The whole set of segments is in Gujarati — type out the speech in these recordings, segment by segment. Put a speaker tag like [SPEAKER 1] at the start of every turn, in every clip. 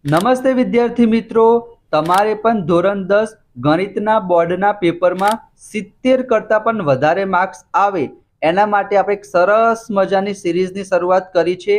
[SPEAKER 1] નમસ્તે વિદ્યાર્થી મિત્રો, તમારે પણ ધોરણ 10 ગણિતના બોર્ડના પેપરમાં 70 કરતાં પણ વધારે માર્ક્સ આવે એના માટે આપણે એક સરસ મજાની સિરીઝની શરૂઆત કરી છે,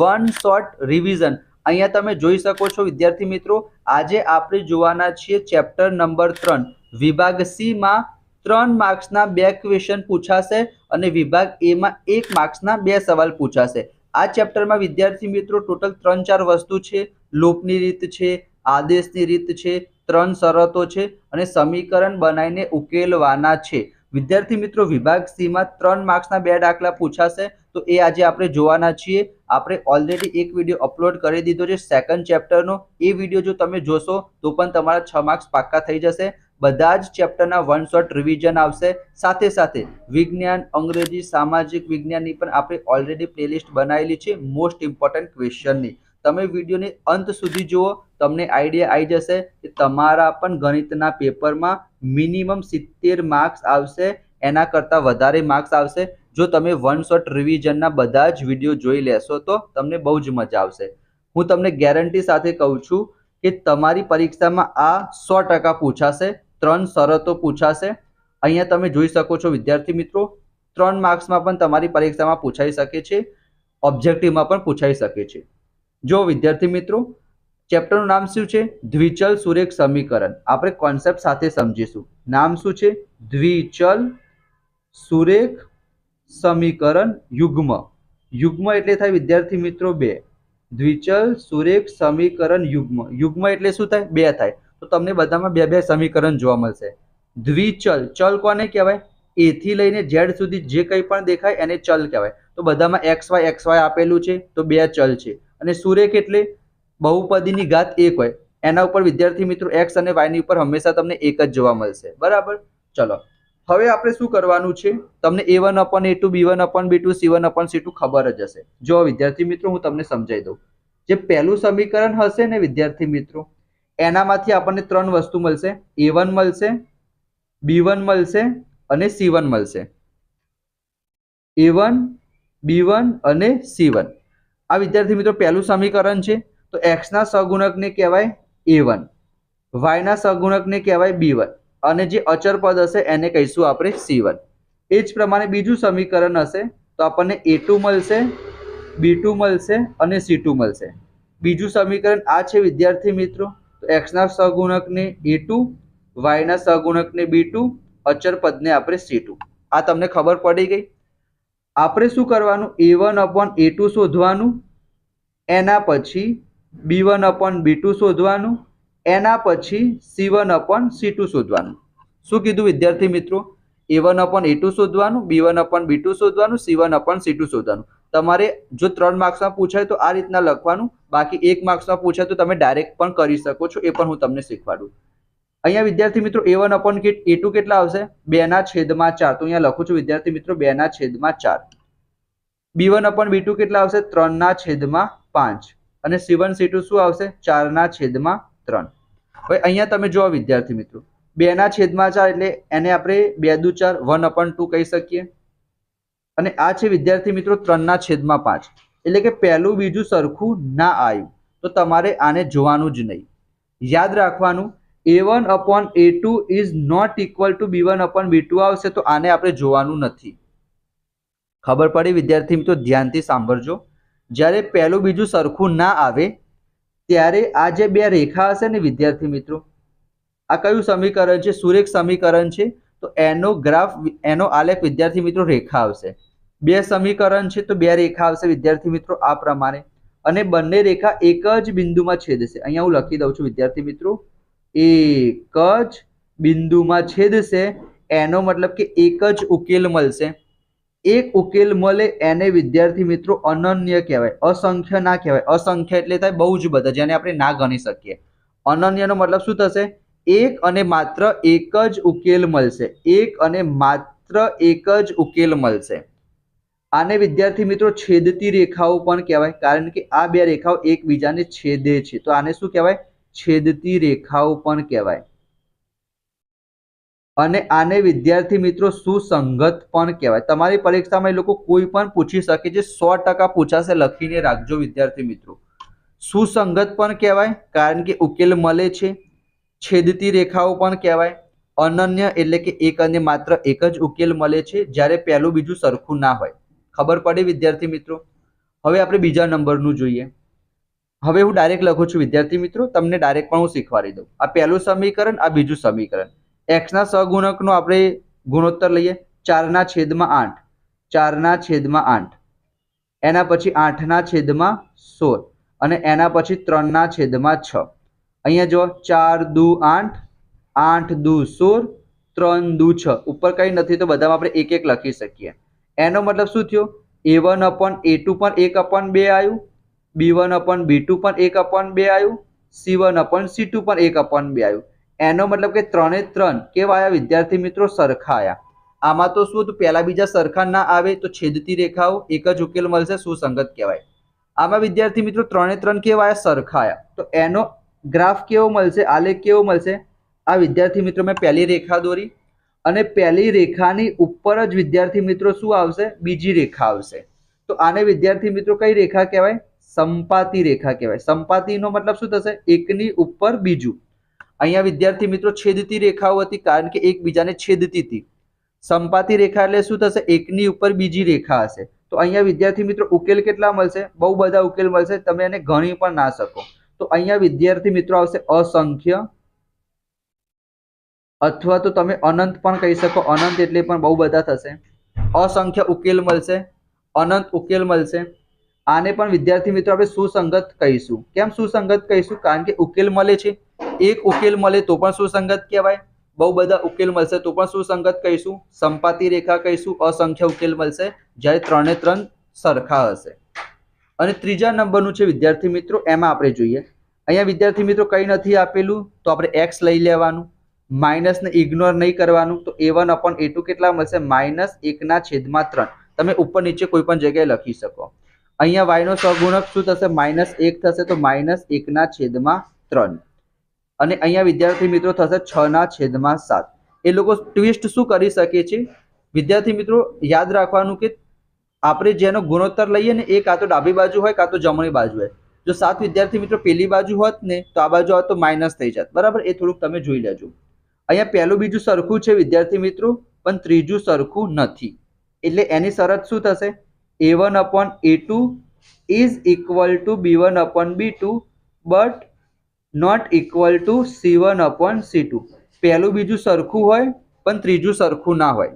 [SPEAKER 1] વન શોર્ટ રિવિઝન. અહીંયા તમે જોઈ શકો છો વિદ્યાર્થી મિત્રો, આજે આપણે જોવાના છીએ ચેપ્ટર નંબર 3. વિભાગ સી માં 3 માર્ક્સના 2 ક્વેશ્ચન પૂછાશે અને વિભાગ એ માં 1 માર્ક્સના 2 સવાલ પૂછાશે. આ ચેપ્ટરમાં વિદ્યાર્થી મિત્રો ટોટલ 3-4 વસ્તુ છે. લૂપની રીત છે, આદેશની રીત છે, 3 શરતો છે અને સમીકરણ બનાવીને ઉકેલવાના છે. વિદ્યાર્થી મિત્રો, વિભાગ સી માં 3 માર્ક્સના 2 દાખલા પૂછાશે, તો એ આજે આપણે જોવાના છીએ. આપણે ઓલરેડી એક વિડીયો અપલોડ કરી દીધો છે સેકન્ડ ચેપ્ટરનો. એ વિડીયો જો તમે જોશો તો પણ તમારા 6 માર્ક્સ પાક્કા થઈ જશે. બધા જ ચેપ્ટરના વન શોટ રિવિઝન આવશે. સાથે સાથે વિજ્ઞાન, અંગ્રેજી, સામાજિક વિજ્ઞાનની પણ આપણે ઓલરેડી પ્લેલિસ્ટ બનાવેલી છે મોસ્ટ ઇમ્પોર્ટન્ટ ક્વેશ્ચનની. તમે વિડીયોની અંત સુધી જુઓ, તમને આઈડિયા આવી જશે કે તમારા પણ ગણિતના પેપરમાં મિનિમમ 70 માર્ક્સ આવશે, એના કરતાં વધારે માર્ક્સ આવશે જો તમે વન શોટ રિવિઝનના બધા જ વિડીયો જોઈ લેશો તો તમને બહુ જ મજા આવશે. હું તમને ગેરંટી સાથે કહું છું કે તમારી પરીક્ષામાં આ 100% પૂછાશે. 3 શરતો પૂછાશે. અહીંયા તમે જોઈ શકો છો વિદ્યાર્થી મિત્રો, 3 માર્ક્સમાં પણ તમારી પરીક્ષામાં પૂછાઈ શકે છે, ઓબ્જેક્ટિવમાં પણ પૂછાઈ શકે છે. જો વિદ્યાર્થી મિત્રો, ચેપ્ટરનું નામ શું છે? દ્વિચલ સુરેખ સમીકરણ. આપણે કોન્સેપ્ટ સાથે સમજીશું. નામ શું છે? દ્વિચલ સુરેખ સમીકરણ યુગ્મ. યુગ્મ એટલે થાય વિદ્યાર્થી મિત્રો 2. દ્વિચલ સુરેખ સમીકરણ યુગ્મ. યુગ્મ એટલે શું થાય? 2 થાય. તો તમને બધામાં 2 સમીકરણ જોવા મળશે. દ્વિચલ, ચલ કોને કહેવાય? એ થી લઈને ઝેડ સુધી જે કંઈ પણ દેખાય એને ચલ કહેવાય. તો બધામાં xy આપેલું છે, તો 2 ચલ છે. અને સુરેખ એટલે બહુપદીની ઘાત 1 હોય, એના ઉપર વિદ્યાર્થી મિત્રો x અને y ની ઉપર હંમેશા તમને 1 જ જોવા મળશે. બરાબર. ચલો, હવે આપણે શું કરવાનું છે? તમને a1/a2, b1/b2, c1/c2 ખબર જ હશે. જો વિદ્યાર્થી મિત્રો, હું તમને સમજાવી દઉં. જે પહેલું સમીકરણ હશે ને વિદ્યાર્થી મિત્રો, એનામાંથી આપણને 3 વસ્તુ મળશે. a1 મળશે, b1 મળશે અને c1 મળશે. a1, b1 અને c1. આ વિદ્યાર્થી મિત્રો પહેલું સમીકરણ છે. તો x ના સહગુણકને કહેવાય a1, y ના સહગુણકને કહેવાય b1 અને જે અચર પદ હશે એને કહીશું આપણે c1. એ જ પ્રમાણે બીજું સમીકરણ હશે તો આપણને a2 મળશે, b2 મળશે અને c2 મળશે. બીજું સમીકરણ આ છે વિદ્યાર્થી મિત્રો. તો x ના સહગુણકને a2, y ના સહગુણકને b2, અચર પદને આપણે c2. આ તમને ખબર પડી ગઈ. આપણે શું કરવાનું? a1/a2 શોધવાનું, એના પછી b1/b2 શોધવાનું, એના પછી c1/c2 શોધવાનું. શું કીધું વિદ્યાર્થી મિત્રો? a1/a2 શોધવાનું, b1/b2 શોધવાનું, c1/c2 શોધવાનું. તમારે જો 3 માર્ક્સમાં પૂછાય તો આ રીતના લખવાનું, બાકી 1 માર્ક્સમાં પૂછાય તો તમે ડાયરેક્ટ પણ કરી શકો છો, એ પણ હું તમને શીખવાડું. અહીંયા વિદ્યાર્થી મિત્રો a1/a2 કેટલા આવશે? 2/4. તો અહીંયા લખું છું વિદ્યાર્થી મિત્રો 2/4. b1/b2 કેટલા આવશે? 3/5. અને c1 c2 શું આવશે? 4/3. હવે અહીંયા તમે જુઓ વિદ્યાર્થી મિત્રો, 2/4 એટલે એને આપણે 2 દુ 4, 1/2 કહી શકીએ. અને આ છે વિદ્યાર્થી મિત્રો 3/5. એટલે કે પહેલું બીજું સરખું ના આવ્યું તો તમારે આને જોવાનું જ નહીં. યાદ રાખવાનું, a1/a2 is not equal to b1/b2 આવશે તો આને આપણે જોવાનું નથી. ખબર પડી વિદ્યાર્થી મિત્રો? ધ્યાનથી સાંભળજો. જ્યારે પહેલું બીજું સરખું ના આવે ત્યારે આ જે 2 રેખા હશે ને વિદ્યાર્થી મિત્રો, આ કયું સમીકરણ છે? સુરેખ સમીકરણ છે. તો એનો ગ્રાફ, એનો આલેખ વિદ્યાર્થી મિત્રો રેખા આવશે. 2 સમીકરણ છે તો 2 રેખા આવશે વિદ્યાર્થી મિત્રો આ પ્રમાણે. અને બંને રેખા એક જ બિંદુમાં છેદશે. અહીંયા હું લખી દઉં છું વિદ્યાર્થી મિત્રો, એક જ બિંદુમાં છેદશે. એનો મતલબ કે એક જ ઉકેલ મળશે. એક ઉકેલ મળે એને વિદ્યાર્થી મિત્રો અનન્ય કહેવાય, અસંખ્ય ના કહેવાય. અસંખ્ય એટલે થાય બહુ જ બધા, જેને આપણે ના ગણી શકીએ. અનન્યનો મતલબ શું થશે? એક અને માત્ર એક જ ઉકેલ મળશે. એક અને માત્ર એક જ ઉકેલ મળશે. આને વિદ્યાર્થી મિત્રો છેદતી રેખાઓ પણ કહેવાય, કારણ કે આ 2 રેખાઓ એકબીજાને છેદે છે. તો આને શું કહેવાય? છેદતી રેખાઓ પણ કહેવાય. અને આને વિદ્યાર્થી મિત્રો સુસંગત પણ કહેવાય. તમારી પરીક્ષામાં એ લોકો કોઈ પણ પૂછી શકે છે, 100% પૂછાશે. લખીને રાખજો વિદ્યાર્થી મિત્રો. સુસંગત પણ કહેવાય કારણ કે ઉકેલ મળે છે, છેદતી રેખાઓ પણ કહેવાય, અનન્ય એટલે કે એક અને માત્ર એક જ ઉકેલ મળે છે જ્યારે પહેલું બીજું સરખું ના હોય. ખબર પડી વિદ્યાર્થી મિત્રો? હવે આપણે બીજા નંબરનું જોઈએ. હવે હું ડાયરેક્ટ લખું છું વિદ્યાર્થી મિત્રો, તમને ડાયરેક્ટ પણ હું શીખવાડી દઉં. આ પહેલું સમીકરણ, આ બીજું સમીકરણ. એક્સના સહગુણકનો આપણે ગુણોત્તર લઈએ 4/8, 4/8, એના પછી 8/16 અને એના પછી 3/6. અહીંયા જો 4 દુ 8, 8 દુ 16, 3 દુ 6. ઉપર કંઈ નથી તો બધામાં આપણે એક એક લખી શકીએ. એનો મતલબ શું થયો? A1/A2 પણ 1/2 આવ્યું, B1/B2 પણ 1/2 આવ્યું, C1/C2 પણ 1/2 આવ્યું. એનો મતલબ કે 3 કેવા આવ્યા વિદ્યાર્થી મિત્રો? સરખા આવ્યા. આમાં તો શું હતું? પહેલા બીજા સરખા ના આવે તો છેદતી રેખાઓ એક જ ઉકેલ મળશે, સુસંગત કહેવાય. આમાં વિદ્યાર્થી મિત્રો 3 કેવા આવ્યા? સરખા આવ્યા. તો એનો ગ્રાફ કેવો મળશે? આલેખ કેવો મળશે? આ વિદ્યાર્થી મિત્રો મેં પહેલી રેખા દોરી અને પહેલી રેખાની ઉપર જ વિદ્યાર્થી મિત્રો શું આવશે? બીજી રેખા આવશે. તો આને વિદ્યાર્થી મિત્રો કઈ રેખા કહેવાય? સંપાતી રેખા કહેવાય. સંપાતીનો મતલબ શું થશે? એકની ઉપર બીજું. અહીંયા વિદ્યાર્થી મિત્રો છેદતી રેખાઓ હતી કારણ કે એકબીજાને છેદતી હતી. સંપાતી રેખા એટલે શું થશે? એકની ઉપર બીજી રેખા હશે. તો અહીંયા વિદ્યાર્થી મિત્રો ઉકેલ કેટલા મળશે? બહુ બધા ઉકેલ મળશે, તમે એને ગણી પણ ના શકો. તો અહીંયા વિદ્યાર્થી મિત્રો આવશે અસંખ્ય, અથવા તો તમે અનંત પણ કહી શકો. અનંત એટલે પણ બહુ બધા થશે. અસંખ્ય ઉકેલ મળશે, અનંત ઉકેલ મળશે. આને પણ વિદ્યાર્થી મિત્રો આપણે સુસંગત કહીશું. કેમ સુસંગત કહીશું? કારણ કે ઉકેલ મળે છે. એક ઉકેલ મળે તો પણ સુસંગત કહેવાય, બહુ બધા ઉકેલ મળશે તો પણ સુસંગત કહીશું, સંપાતી રેખા કહીશું. અસંખ્ય ઉકેલ મળશે જ્યારે 3 સરખા હશે. અને ત્રીજા નંબરનું છે વિદ્યાર્થી મિત્રો, એમાં આપણે જોઈએ. અહીંયા વિદ્યાર્થી મિત્રો કંઈ નથી આપેલું તો આપણે એક્સ લઈ લેવાનું, માઇનસને ઇગ્નોર નહીં કરવાનું. તો A1/A2 કેટલા મળશે? -1/3. તમે ઉપર નીચે કોઈ પણ જગ્યાએ લખી શકો. અહીંયા વાયનો સહગુણક શું થશે? -1 થશે, તો -1/3. અને અહીંયા વિદ્યાર્થી મિત્રો થશે 6/7. એ લોકો ટ્વિસ્ટ શું કરી શકે છે વિદ્યાર્થી મિત્રો? યાદ રાખવાનું કે આપણે જેનો ગુણોત્તર લઈએ ને એ કાં તો ડાબી બાજુ હોય કાં તો જમણી બાજુ હોય. જો 7 વિદ્યાર્થી મિત્રો પેલી બાજુ હોત ને તો આ બાજુ હોત તો માઇનસ થઈ જાત. બરાબર? એ થોડુંક તમે જોઈ લેજો. અહીંયા પહેલું બીજું સરખું છે વિદ્યાર્થી મિત્રો, પણ ત્રીજું સરખું નથી. એટલે એની શરત શું થશે? A1/A2 is equal to B1/B2 but not equal to C1/C2. પહેલું બીજું સરખું હોય પણ ત્રીજું સરખું ના હોય.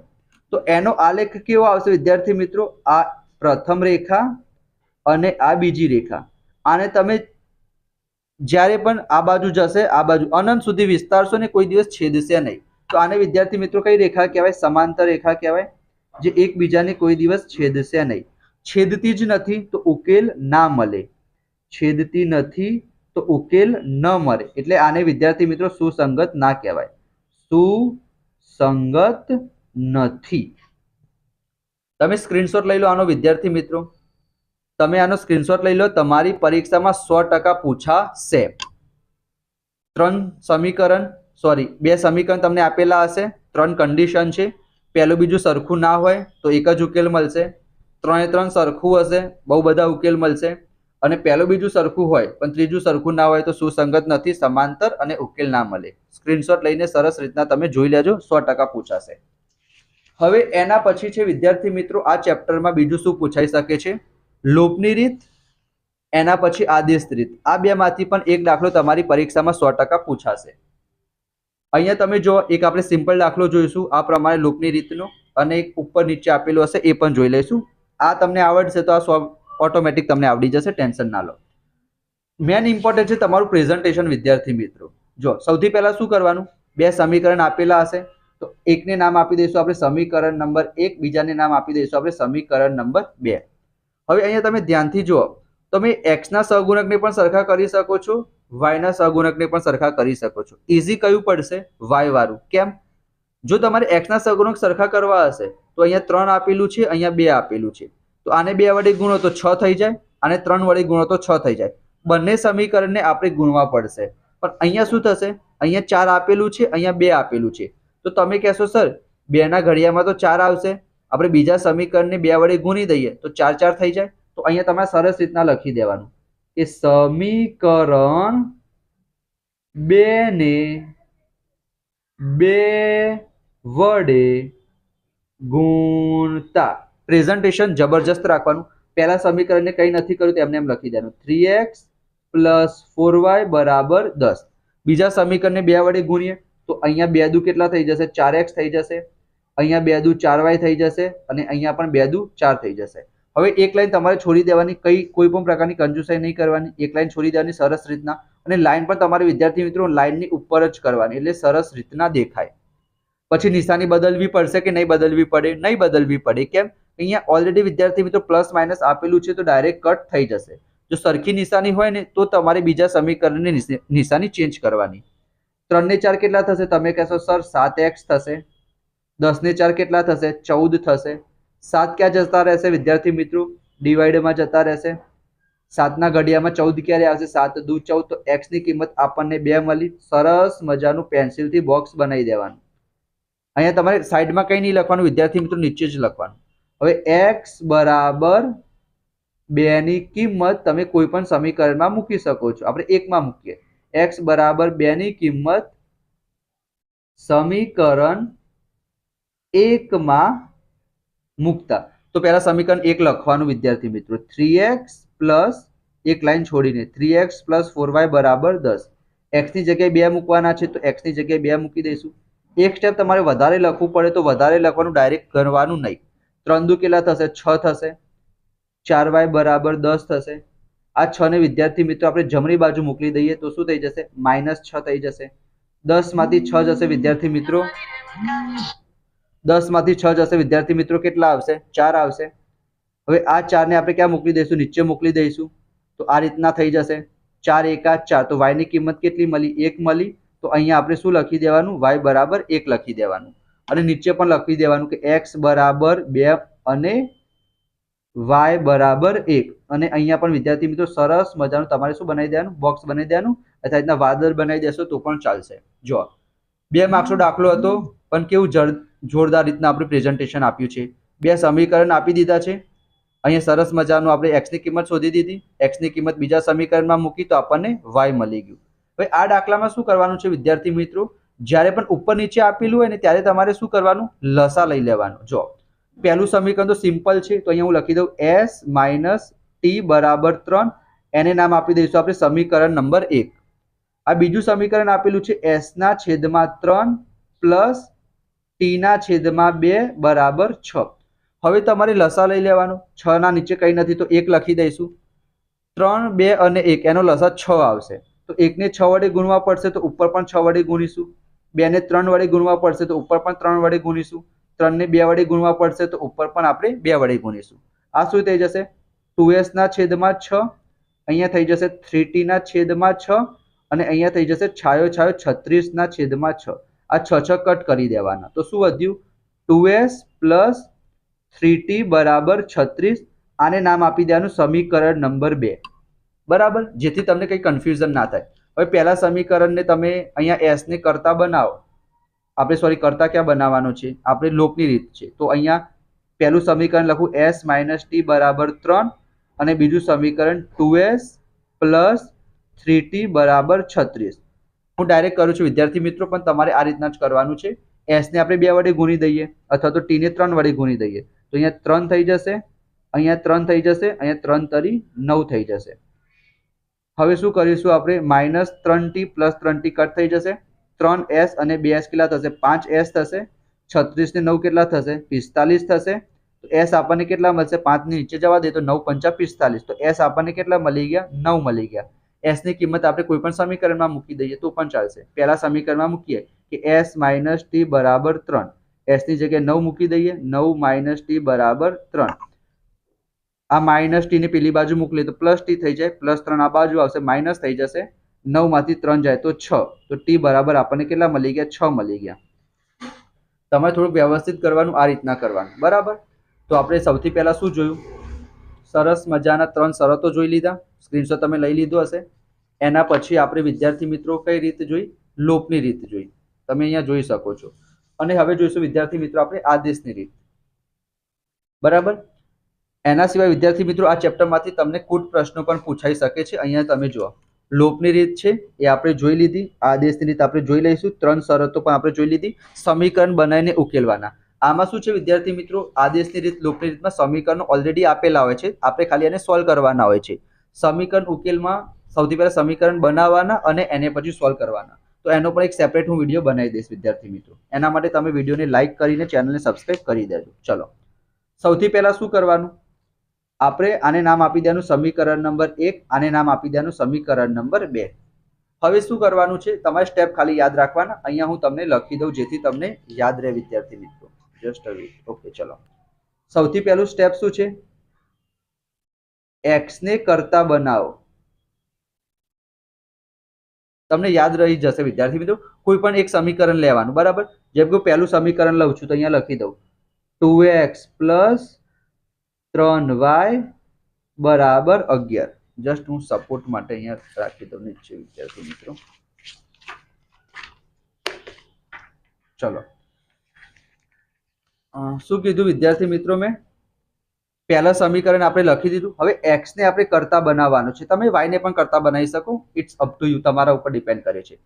[SPEAKER 1] તો એનો આલેખ કેવો આવશે વિદ્યાર્થી મિત્રો? આ પ્રથમ રેખા અને આ બીજી રેખા. આને તમે જ્યારે પણ આ બાજુ જશે, આ બાજુ અનંત સુધી વિસ્તારશો ને કોઈ દિવસ છેદશે નહીં. તો આને વિદ્યાર્થી મિત્રો કઈ રેખા કહેવાય? સમાંતર રેખા કહેવાય, જે એકબીજાને કોઈ દિવસ છેદશે નહીં. છેદતી જ નથી તો ઉકેલ ના મળે, છેદતી નથી તો ઉકેલ ન મળે. એટલે આને વિદ્યાર્થી મિત્રો સુસંગત ના કહેવાય, સુસંગત નથી. તમે સ્ક્રીનશોટ લઈ લો આનો વિદ્યાર્થી મિત્રો, તમે આનો સ્ક્રીનશોટ લઈ લો. તમારી પરીક્ષામાં 100% પૂછાશે. 2 સમીકરણ તમને આપેલા હશે, 3 કન્ડિશન છે. પહેલું બીજું સરખું ના હોય તો એક જ ઉકેલ મળશે. 3 સરખું હશે, બહુ બધા ઉકેલ મળશે. અને પહેલું બીજું સરખું હોય પણ ત્રીજું સરખું ના હોય તો સુસંગત નથી, સમાંતર અને ઉકેલ ના મળે. સ્ક્રીનશોટ લઈને સરસ રીતના તમે જોઈ લેજો, 100% પૂછાશે. હવે એના પછી છે વિદ્યાર્થી મિત્રો આ ચેપ્ટરમાં બીજું શું પૂછાઈ શકે છે? લોપની રીત, એના પછી આદેશ રીત. આ બેમાંથી પણ એક દાખલો તમારી પરીક્ષામાં 100% પૂછાશે. અહીંયા તમે જો એક આપણે સિમ્પલ દાખલો જોઈશું આ પ્રમાણે લોપની રીતનો, અને એક ઉપર નીચે આપેલું હશે એ પણ જોઈ લઈશું. આ તમને આવડશે તો આ ઓટોમેટિક તમને આવડી જશે, ટેન્શન ના લો. મેન ઇમ્પોર્ટન્ટ છે તમારું પ્રેઝન્ટેશન વિદ્યાર્થી મિત્રો. જો સૌથી પહેલા શું કરવાનું? 2 સમીકરણ આપેલા હશે તો એકને નામ આપી દઈશું આપણે સમીકરણ નંબર 1, બીજાને નામ આપી દઈશું આપણે સમીકરણ નંબર 2. હવે અહીંયા તમે ધ્યાનથી જુઓ, તમે x ના સહગુણકને પણ સરખા કરી શકો છો, y ના સહગુણકને પણ સરખા કરી શકો છો. ઈઝી કયું પડશે? y વાળું. કેમ? જો તમારે x ના સહગુણક સરખા કરવા હશે તો અહીંયા 3 આપેલું છે, અહીંયા 2 આપેલું છે. તો આને 2 વડે ગુણો તો 6 થઈ જાય, આને 3 વડે ગુણો તો 6 થઈ જાય. બંને સમીકરણને આપણે ગુણવા પડશે. પણ અહીંયા શું થશે? અહીંયા 4 આપેલું છે, અહીંયા 2 આપેલું છે. તો તમે કહેશો સર 2 ના ઘડિયામાં તો 4 આવશે, આપણે બીજા સમીકરણને 2 વડે ગુણી દઈએ તો 4 4 થઈ જાય. તો અહીંયા તમારે સરસ રીતના લખી દેવાનું કે સમીકરણ 2 ને 2 વડે ગુણતા પ્રેઝન્ટેશન જબરજસ્ત રાખવાનું. પહેલા સમીકરણને કંઈ નથી કર્યું તો એમને એમ લખી દેવાનું 3x + 4y = 10. બીજા સમીકરણને 2 વડે ગુણીએ તો અહીંયા 2 દુ કેટલા થઈ જશે? 4x થઈ જશે. અહીંયા 2 દુ 4y થઈ જશે અને અહીંયા પણ 2 દુ 4 થઈ જશે. હવે એક લાઈન તમારે છોડી દેવાની, કોઈ પણ પ્રકારની કંજૂસાઈ નહીં કરવાની, એક લાઈન છોડી દેવાની સરસ રીતના. અને લાઈન પણ તમારે વિદ્યાર્થી મિત્રો લાઈનની ઉપર જ કરવાની, એટલે સરસ રીતના દેખાય. પછી નિશાની બદલવી પડશે કે નહીં બદલવી પડે? નહીં બદલવી પડે. કેમ? અહીંયા ઓલરેડી વિદ્યાર્થી મિત્રો પ્લસ માઇનસ આપેલું છે તો ડાયરેક્ટ કટ થઈ જશે. જો સરખી નિશાની હોય ને તો તમારે બીજા સમીકરણની નિશાની ચેન્જ કરવાની. 3 ને 4 કેટલા થશે? તમે કહેશો સર 7x થશે. 10 ને 4 કેટલા થશે? 14 થશે. 7 ક્યાં જતા રહેશે વિદ્યાર્થી મિત્રો? ડિવાઈડમાં જતા રહેશે. 7 ના ઘડિયામાં 14 ક્યારે આવશે? 7 દુ 14. તો x ની કિંમત આપણને 2 મળી. સરસ મજાનું પેન્સિલથી બોક્સ બનાવી દેવાનું. અહીંયા તમારે સાઈડમાં કંઈ નહીં લખવાનું વિદ્યાર્થી મિત્રો, નીચે જ લખવાનું. હવે x = 2 ની કિંમત તમે કોઈ પણ સમીકરણમાં મૂકી શકો છો. આપણે એકમાં મૂકીએ. x = 2 ની કિંમત સમીકરણ 1 માં મૂકતા તો પહેલા સમીકરણ 1 લખવાનું વિદ્યાર્થી મિત્રો. 3x પ્લસ એક લાઈન છોડીને 3x + 4y = 10. x ની જગ્યાએ 2 મૂકવાના છે તો x ની જગ્યાએ 2 મૂકી દઈશું. એક સ્ટેપ તમારે વધારે લખવું પડે તો વધારે લખવાનું, ડાયરેક્ટ ગણવાનું નહીં. 3 દુ કેટલા થશે? 6 થશે. 4y = 10 થશે. આ 6 ને વિદ્યાર્થી મિત્રો આપણે જમણી બાજુ મોકલી દઈએ તો શું થઈ જશે? -6 થઈ જશે. 10 માંથી 6 જશે વિદ્યાર્થી મિત્રો. 10 માંથી 6 જશે વિદ્યાર્થી મિત્રો. કેટલા આવશે? 4 આવશે. હવે આ 4 ને આપણે ક્યાં મોકલી દઈશું? નીચે મોકલી દઈશું. તો આ રીતના થઈ જશે. 4 × 4 તો y ની કિંમત કેટલી મળી? 1 મળી. તો અહીંયા આપણે શું લખી દેવાનું? y = 1 લખી દેવાનું. અને નીચે પણ લખી દેવાનું કે x = 2 અને y = 1. અને અહીંયા પણ વિદ્યાર્થી મિત્રો સરસ મજાનું તમારે શું બનાવી દેવાનું? બોક્સ બનાવી દેવાનું. અથવા રીતના વાદળ બનાવી દેશો તો પણ ચાલશે. જો 2 માર્ક્સનો દાખલો હતો પણ કેવું જોરદાર રીતના આપણે પ્રેઝન્ટેશન આપ્યું છે. 2 સમીકરણ આપી દીધા છે. અહીંયા સરસ મજાનું આપણે x ની કિંમત શોધી દીધી. x ની કિંમત બીજા સમીકરણમાં મૂકી તો આપણને y મળી ગયું. હવે આ દાખલામાં શું કરવાનું છે વિદ્યાર્થી મિત્રો? જ્યારે પણ ઉપર નીચે આપેલું હોય ને ત્યારે તમારે શું કરવાનું? લસા લઈ લેવાનું. જો પહેલું સમીકરણ તો સિમ્પલ છે તો અહીંયા હું લખી દઉં s - t = 3. એને નામ આપી દઈશું આપણે સમીકરણ નંબર 1. આ બીજું સમીકરણ આપેલું છે s/3 + t/2 = 6. હવે તમારે લસા લઈ લેવાનો. 6 ના નીચે કંઈ નથી તો 1 લખી દઈશું. 3, 2 અને 1 એનો લસા 6 આવશે. તો 1 ને 6 વડે ગુણવા પડશે તો ઉપર પણ 6 વડે ગુણીશું. 2 ને 3 વડે ગુણવા પડશે તો ઉપર પણ 3 વડે ગુણીશું. 3 ને 2 વડે ગુણવા પડશે તો ઉપર પણ આપણે 2 વડે ગુણીશું. આ શું થઈ જશે? 2s/6. અહીંયા થઈ જશે 3t/6 અને અહીંયા થઈ જશે છાયો 36/6. આ 6 કટ કરી દેવાના. તો શું વધ્યું? 2s + 3t = 36. આને નામ આપી દેવાનું સમીકરણ નંબર 2. બરાબર, જેથી તમને કંઈ કન્ફ્યુઝન ના થાય. હવે પહેલા સમીકરણને તમે અહીંયા s ને કરતા બનાવો. આપણે કરતા ક્યાં બનાવવાનો છે? આપણે લોકની રીત છે. તો અહીંયા પહેલું સમીકરણ લખું s - t = 3 અને બીજું સમીકરણ 2s + 3t = 36. હું ડાયરેક્ટ કરું છું વિદ્યાર્થી મિત્રો, પણ તમારે આ રીતના જ કરવાનું છે. s ને આપણે 2 વડે ગુણી દઈએ અથવા તો t ને 3 વડે ગુણી દઈએ તો અહીંયા 3 થઈ જશે, અહીંયા 3 થઈ જશે, અહીંયા 3 તરી 9 થઈ જશે. હવે શું કરીશું આપણે? -3t + 3t કટ થઈ જશે. 3s અને 2s કેટલા થશે? 5s થશે. 36 ને 9 કેટલા થશે? 45 થશે. તો s આપણને કેટલા મળશે? 5 ની નીચે જવા દે તો 9 × 5 = 45. તો s આપણને કેટલા મળી ગયા? 9 મળી ગયા. s ની કિંમત આપણે કોઈ પણ સમીકરણમાં મૂકી દઈએ તો પણ ચાલશે. પહેલા સમીકરણમાં મૂકીએ કે s - t = 3. s ની જગ્યાએ 9 મૂકી દઈએ. 9 - t = 3. આ -t ને પેલી બાજુ મોકલીએ તો +t થઈ જાય. +3 આ બાજુ આવશે, માઇનસ થઈ જશે. 9 માંથી 3 જાય તો 6. તો t બરાબર આપણને કેટલા મળી ગયા? 6 મળી ગયા. તમારે થોડુંક વ્યવસ્થિત કરવાનું, આ રીતના કરવાનું. બરાબર. તો આપણે સૌથી પહેલા શું જોયું? સરસ મજાના 3 શરતો જોઈ લીધા. સ્ક્રીનશોટ તમે લઈ લીધો હશે. એના પછી આપણે વિદ્યાર્થી મિત્રો કઈ રીત જોઈ? લોપની રીત જોઈ. તમે અહીંયા જોઈ શકો છો. અને હવે જોઈશું વિદ્યાર્થી મિત્રો આપણે આદેશની રીત. બરાબર. એના સિવાય વિદ્યાર્થી મિત્રો આ ચેપ્ટરમાંથી તમને કુટ પ્રશ્નો પણ પૂછાઈ શકે છે. અહીંયા તમે જુઓ, લોપની રીત છે એ આપણે જોઈ લીધી, આદેશની રીત આપણે જોઈ લઈશું, 3 શરતો પણ આપણે જોઈ લીધી, સમીકરણ બનાવીને ઉકેલવાના. આમાં શું છે વિદ્યાર્થી મિત્રો, આદેશની રીત, લોપની રીતમાં સમીકરણો ઓલરેડી આપેલા હોય છે, આપણે ખાલી એને સોલ્વ કરવાના હોય છે. સમીકરણ ઉકેલમાં સૌથી પહેલા સમીકરણ બનાવવાના અને એને પછી સોલ્વ કરવાના. તો એનો પણ એક સેપરેટ હું વિડીયો બનાવી દઈશ વિદ્યાર્થી મિત્રો. એના માટે તમે વિડીયોને લાઈક કરીને ચેનલને સબસ્ક્રાઇબ કરી દેજો. ચલો, સૌથી પહેલા શું કરવાનું, આપણે આને નામ આપી દેવાનું સમીકરણ નંબર 1, આને નામ આપી દેવાનું સમીકરણ નંબર 2. હવે શું કરવાનું છે, તમારે સ્ટેપ ખાલી યાદ રાખવાના. અહીંયા હું તમને લખી દઉં જેથી તમને યાદ રહે વિદ્યાર્થી મિત્રો. Just a wet. ઓકે, ચલો. સૌથી પહેલું સ્ટેપ શું છે, x ને કરતા બનાવો. તમને યાદ રહી જશે વિદ્યાર્થી મિત્રો. કોઈ પણ એક સમીકરણ લેવાનું, બરાબર. જેમ કે પહેલું સમીકરણ લઉં છું તો અહીંયા લખી દઉં 2x + 3y બરાબર 11. જસ્ટ હું સપોર્ટ માટે અહીંયા રાખી દઉં નીચે વિદ્યાર્થી મિત્રો. ચલો, શું કીધું વિદ્યાર્થી મિત્રો, મેં પહેલા સમીકરણ આપણે લખી દીધું. હવે x ને આપણે કરતા બનાવવાનું છે. તમે y ને પણ કરતા બનાવી શકો, ઇટ્સ અપ ટુ યુ, તમારા ઉપર ડિપેન્ડ કરે છે.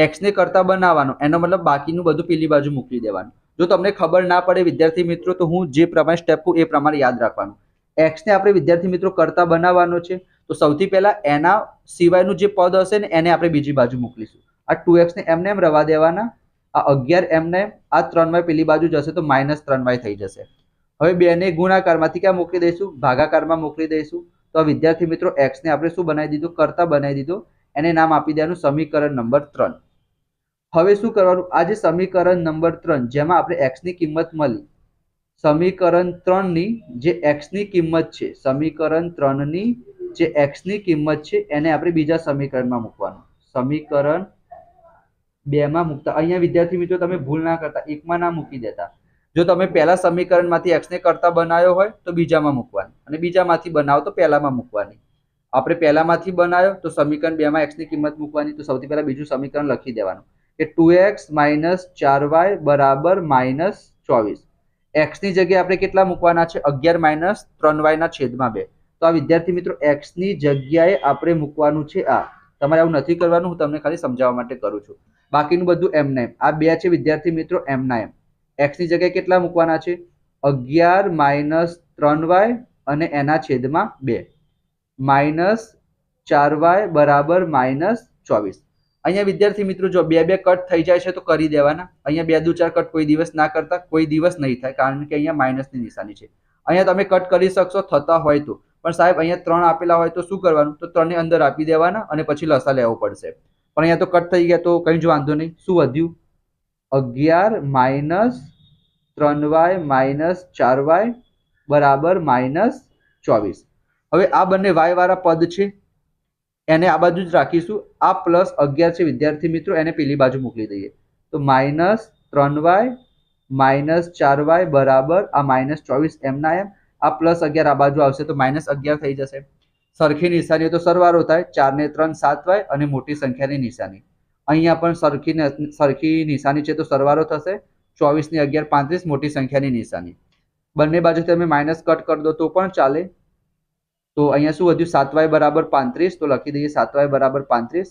[SPEAKER 1] x ને કરતા બનાવવાનો એનો મતલબ બાકીનું બધું પેલી બાજુ મૂકી દેવાનું. જો તમને ખબર ના પડે વિદ્યાર્થી મિત્રો તો હું જે પ્રમાણે સ્ટેપ કહું એ પ્રમાણે યાદ રાખવાનું. x ને આપણે વિદ્યાર્થી મિત્રો કરતા બનાવવાનો છે, તો સૌથી પહેલા એના સિવાયનું જે પદ હશે ને એને આપણે બીજી બાજુ મોકલીશું. આ 2x ને એમને એમ રવા દેવાના, આ 11 એમને, આ 3y પેલી બાજુ જશે તો -3y થઈ જશે. હવે 2 ને ગુણાકારમાંથી ક્યાં મોકલી દઈશું, ભાગાકારમાં મોકલી દઈશું. તો વિદ્યાર્થી મિત્રો x ને આપણે શું બનાવી દીધું, કરતા બનાવી દીધો. એને નામ આપી દેવાનું સમીકરણ નંબર 3. હવે શું કરવાનું, આ જે સમીકરણ નંબર 3 જેમાં આપણે x ની કિંમત મળી, સમીકરણ 3 ની જે x ની કિંમત છે, સમીકરણ 3 ની જે x ની કિંમત છે એને આપણે બીજા સમીકરણમાં મૂકવાનું. સમીકરણ 2 માં મૂકતા. અહીંયા વિદ્યાર્થી મિત્રો તમે ભૂલ ના કરતા, 1 માં ના મૂકી દેતા. જો તમે પહેલા સમીકરણમાંથી x ને કરતા બનાવ્યો હોય તો બીજામાં મૂકવાની, અને બીજામાંથી બનાવો તો પહેલામાં મૂકવાની. આપણે પહેલામાંથી બનાવ્યો તો સમીકરણ 2 માં x ની કિંમત મૂકવાની. તો સૌથી પહેલા બીજું સમીકરણ લખી દેવાનું કે 2x - 4y બરાબર -24. x ની જગ્યાએ આપણે કેટલા મૂકવાના છે, 11 - 3y ના છેદમાં 2. તો આ વિદ્યાર્થી મિત્રો x ની જગ્યાએ આપણે મૂકવાનું છે આ. તમારે આવું નથી કરવાનું, હું તમને ખાલી સમજાવવા માટે કરું છું. બાકીનું બધું એમના એમ. આ 2 છે વિદ્યાર્થી મિત્રો એમના એમ. x ની જગ્યાએ કેટલા મૂકવાના છે, 11 - 3y અને એના છેદમાં 2, -4y બરાબર -24. અહીંયા વિદ્યાર્થી મિત્રો જો 2 2 કટ થઈ જાય છે તો કરી દેવાના. અહીંયા 2 દુ 4 કટ કોઈ દિવસ ના કરતા, કોઈ દિવસ નહીં થાય, કારણ કે અહીંયા માઇનસની નિશાની છે. અહીંયા તમે કટ કરી શકશો થતા હોય તો, પણ સાહેબ અહીંયા 3 આપેલા હોય તો શું કરવાનું, તો 3 ની અંદર આપી દેવાના અને પછી લસા લેવો પડશે. પણ અહીંયા તો કટ થઈ ગયા તો કઈ જ વાંધો નહીં. શું વધ્યું, 11 - 3y - 4y બરાબર -24. હવે આ બંને y વાળા પદ છે એને આ બાજુ જ રાખીશું. આ +11 છે વિદ્યાર્થી મિત્રો, એને પેલી બાજુ મોકલી દઈએ. તો -3y - 4y બરાબર આ -24 એમના એમ. આ +11 આ બાજુ આવશે તો -11 થઈ જશે. સરખી નિશાની તો સરવાળો થાય, 4 ને 3 7y અને મોટી સંખ્યાની નિશાની. અહીંયા પણ સરખી નિશાની છે તો સરવાળો થશે. 24 ને 11 35, મોટી સંખ્યાની નિશાની. બંને બાજુ તમે માઇનસ કટ કરી દો તો પણ ચાલે. તો અહીંયા શું વધ્યું, 7y બરાબર 35. તો લખી દઈએ 7y બરાબર 35.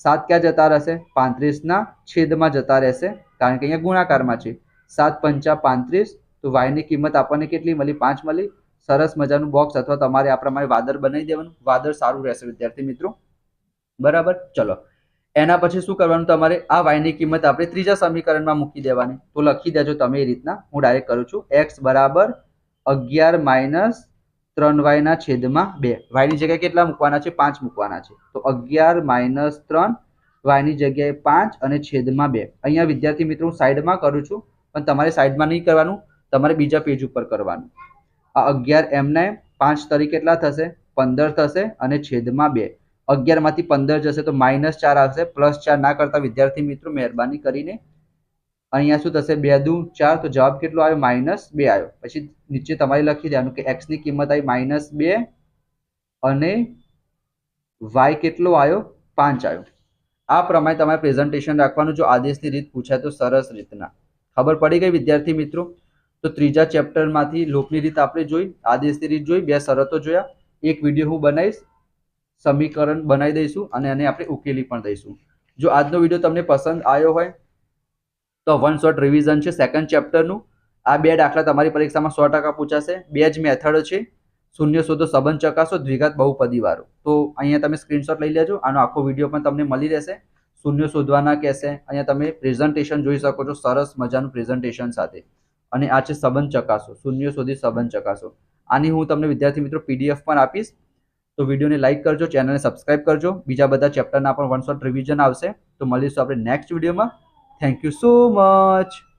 [SPEAKER 1] 7 ક્યાં જતા રહેશે, 35 ના છેદમાં જતા રહેશે, કારણ કે અહીંયા ગુણાકારમાં છે. 7 × 5 = 35. તો y ની કિંમત આપણને કેટલી મળી, 5 મળી. સરસ મજાનું બોક્સ અથવા તમારે આ પ્રમાણે વાદળ બનાવી દેવાનું. વાદળ સારું રહેશે વિદ્યાર્થી મિત્રો, બરાબર. ચલો, એના પછી શું કરવાનું, તમારે આ y ની કિંમત આપણે ત્રીજા સમીકરણમાં મૂકી દેવાની. તો લખી દેજો તમે એ રીતના, હું ડાયરેક્ટ કરું છું. x બરાબર 11 - 3y ના છેદમાં 2. y ની જગ્યાએ કેટલા મૂકવાના છે, 5 મૂકવાના છે. તો 11 - 3 y ની જગ્યાએ 5 અને છેદમાં 2. અહીંયા વિદ્યાર્થી મિત્રો હું સાઈડમાં કરું છું, પણ તમારે સાઈડમાં નહીં કરવાનું, તમારે બીજા પેજ ઉપર કરવાનું. આ 11 એમના એમ, 5 તરીકે કેટલા થશે, 15 થશે અને છેદમાં 2. 11 માંથી 15 જશે તો -4 આવશે. +4 ના કરતા વિદ્યાર્થી મિત્રો મહેરબાની કરીને. અહીંયા શું થશે, 2 દુ 4, તો જવાબ કેટલો આવ્યો, -2 આવ્યો. પછી નીચે તમારે લખી દેવાનું કે x ની કિંમત આવી -2 અને y કેટલો આવ્યો, 5 આવ્યો. આ પ્રમાણે તમારે પ્રેઝન્ટેશન રાખવાનું. જો આદેશની રીત પૂછાય તો સરસ રીતના. ખબર પડી ગઈ વિદ્યાર્થી મિત્રો? તો ત્રીજા ચેપ્ટરમાંથી લોકની રીત આપણે જોઈ, આદેશની રીત જોઈ, બે શરતો જોયા. એક વિડીયો હું બનાવીશ, સમીકરણ બનાવી દઈશું અને એને આપણે ઉકેલી પણ દઈશું. જો આજનો વિડીયો તમને પસંદ આવ્યો હોય તો વન શોર્ટ રિવિઝન છે સેકન્ડ ચેપ્ટરનું. આ બે દાખલા તમારી પરીક્ષામાં 100% પૂછાશે. બે જ મેથડ છે, શૂન્ય શોધો, સંબંધ ચકાસો, દ્વિઘાત બહુપદી વાળું. તો અહીંયા તમે સ્ક્રીનશોટ લઈ લેજો. આનો આખો વિડીયો પણ તમને મળી રહેશે. શૂન્ય શોધવાના કહેશે. અહીંયા તમે પ્રેઝન્ટેશન જોઈ શકો છો, સરસ મજાનું પ્રેઝન્ટેશન સાથે. અને આ છે સંબંધ ચકાસો, શૂન્ય શોધી સંબંધ ચકાસો. આની હું તમને વિદ્યાર્થી મિત્રો PDF પણ આપીશ. તો વિડીયોને લાઈક કરજો, ચેનલને સબસ્ક્રાઇબ કરજો. બીજા બધા ચેપ્ટરના પણ વન શોટ રિવિઝન આવશે. તો મળીશું આપણે નેક્સ્ટ વિડીયોમાં. Thank you so much.